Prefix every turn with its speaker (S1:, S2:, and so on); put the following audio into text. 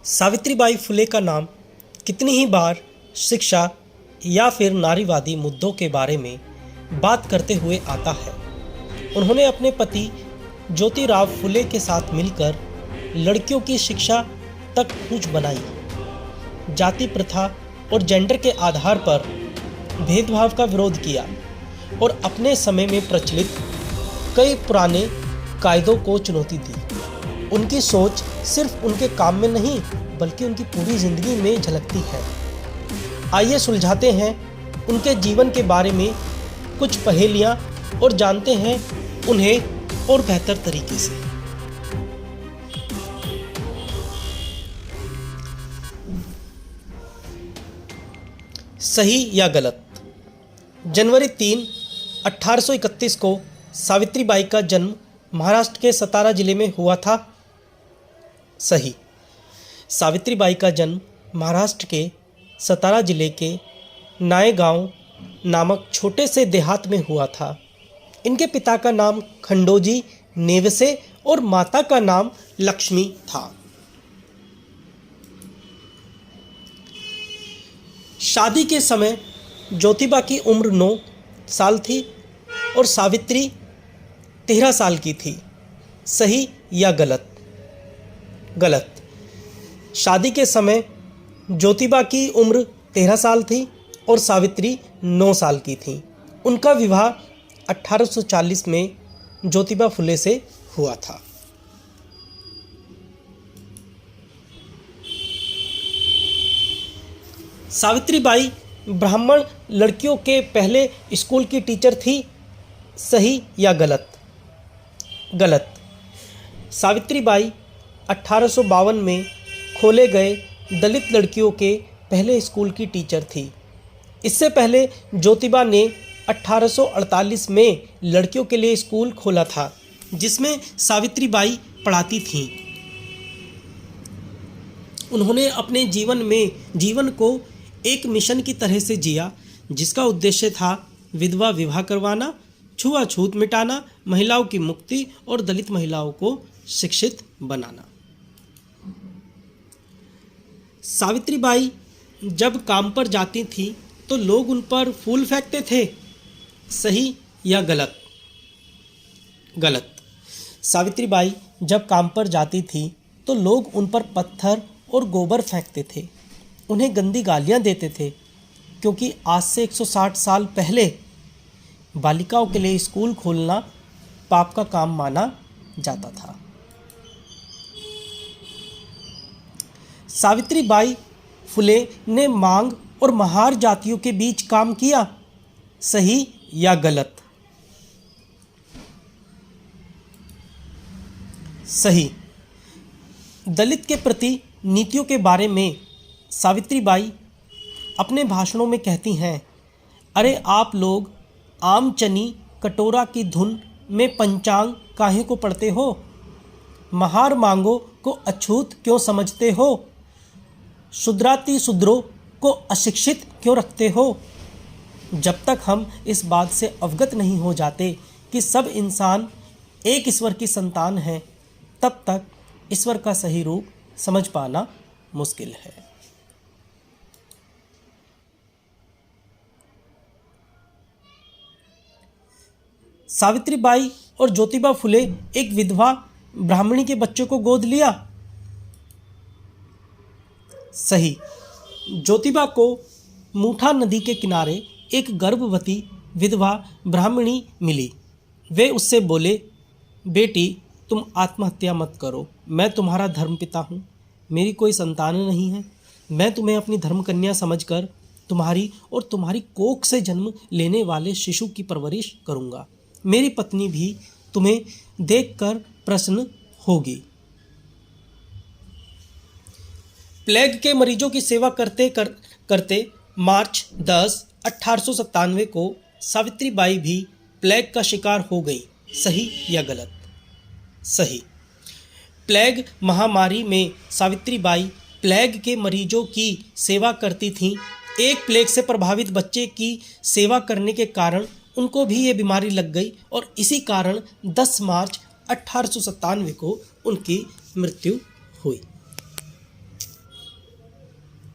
S1: सावित्रीबाई फुले का नाम कितनी ही बार शिक्षा या फिर नारीवादी मुद्दों के बारे में बात करते हुए आता है। उन्होंने अपने पति ज्योतिराव फुले के साथ मिलकर लड़कियों की शिक्षा तक कूच बनाई, जाति प्रथा और जेंडर के आधार पर भेदभाव का विरोध किया और अपने समय में प्रचलित कई पुराने कायदों को चुनौती दी। उनकी सोच सिर्फ उनके काम में नहीं बल्कि उनकी पूरी जिंदगी में झलकती है। आइए सुलझाते हैं उनके जीवन के बारे में कुछ पहेलियां और जानते हैं उन्हें और बेहतर तरीके से। सही या गलत? जनवरी 3, 1831 को सावित्रीबाई का जन्म महाराष्ट्र के सतारा जिले में हुआ था। सही। सावित्रीबाई का जन्म महाराष्ट्र के सतारा जिले के नायगांव नामक छोटे से देहात में हुआ था। इनके पिता का नाम खंडोजी नेवसे और माता का नाम लक्ष्मी था। शादी के समय ज्योतिबा की उम्र 9 साल थी और सावित्री 13 साल की थी। सही या गलत? गलत। शादी के समय ज्योतिबा की उम्र 13 साल थी और सावित्री 9 साल की थी। उनका विवाह 1840 में ज्योतिबा फुले से हुआ था। सावित्रीबाई ब्राह्मण लड़कियों के पहले स्कूल की टीचर थी। सही या गलत? गलत। सावित्रीबाई 1852 में खोले गए दलित लड़कियों के पहले स्कूल की टीचर थी। इससे पहले ज्योतिबा ने 1848 में लड़कियों के लिए स्कूल खोला था जिसमें सावित्रीबाई पढ़ाती थीं। उन्होंने अपने जीवन को एक मिशन की तरह से जिया जिसका उद्देश्य था विधवा विवाह करवाना, छुआछूत मिटाना, महिलाओं की मुक्ति और दलित महिलाओं को शिक्षित बनाना। सावित्रीबाई जब काम पर जाती थी तो लोग उन पर फूल फेंकते थे। सही या गलत? गलत। सावित्रीबाई जब काम पर जाती थी तो लोग उन पर पत्थर और गोबर फेंकते थे, उन्हें गंदी गालियां देते थे क्योंकि आज से 160 साल पहले बालिकाओं के लिए स्कूल खोलना पाप का काम माना जाता था। सावित्रीबाई फुले ने मांग और महार जातियों के बीच काम किया। सही या गलत? सही। दलित के प्रति नीतियों के बारे में सावित्रीबाई अपने भाषणों में कहती हैं, अरे आप लोग आम चनी कटोरा की धुन में पंचांग काहे को पढ़ते हो? महार मांगो को अछूत क्यों समझते हो? शुद्राति शूद्रों को अशिक्षित क्यों रखते हो? जब तक हम इस बात से अवगत नहीं हो जाते कि सब इंसान एक ईश्वर की संतान हैं, तब तक ईश्वर का सही रूप समझ पाना मुश्किल है। सावित्रीबाई और ज्योतिबा फुले एक विधवा ब्राह्मणी के बच्चों को गोद लिया। सही। ज्योतिबा को मूठा नदी के किनारे एक गर्भवती विधवा ब्राह्मणी मिली। वे उससे बोले, बेटी तुम आत्महत्या मत करो, मैं तुम्हारा धर्मपिता हूँ, मेरी कोई संतान नहीं है, मैं तुम्हें अपनी धर्मकन्या समझकर तुम्हारी और तुम्हारी कोख से जन्म लेने वाले शिशु की परवरिश करूँगा। मेरी पत्नी भी तुम्हें देखकर प्रसन्न होगी। प्लेग के मरीजों की सेवा करते मार्च 10, 1897 को सावित्रीबाई भी प्लेग का शिकार हो गई। सही या गलत? सही। प्लेग महामारी में सावित्रीबाई प्लेग के मरीजों की सेवा करती थीं। एक प्लेग से प्रभावित बच्चे की सेवा करने के कारण उनको भी ये बीमारी लग गई और इसी कारण 10 मार्च 1897 को उनकी मृत्यु हुई।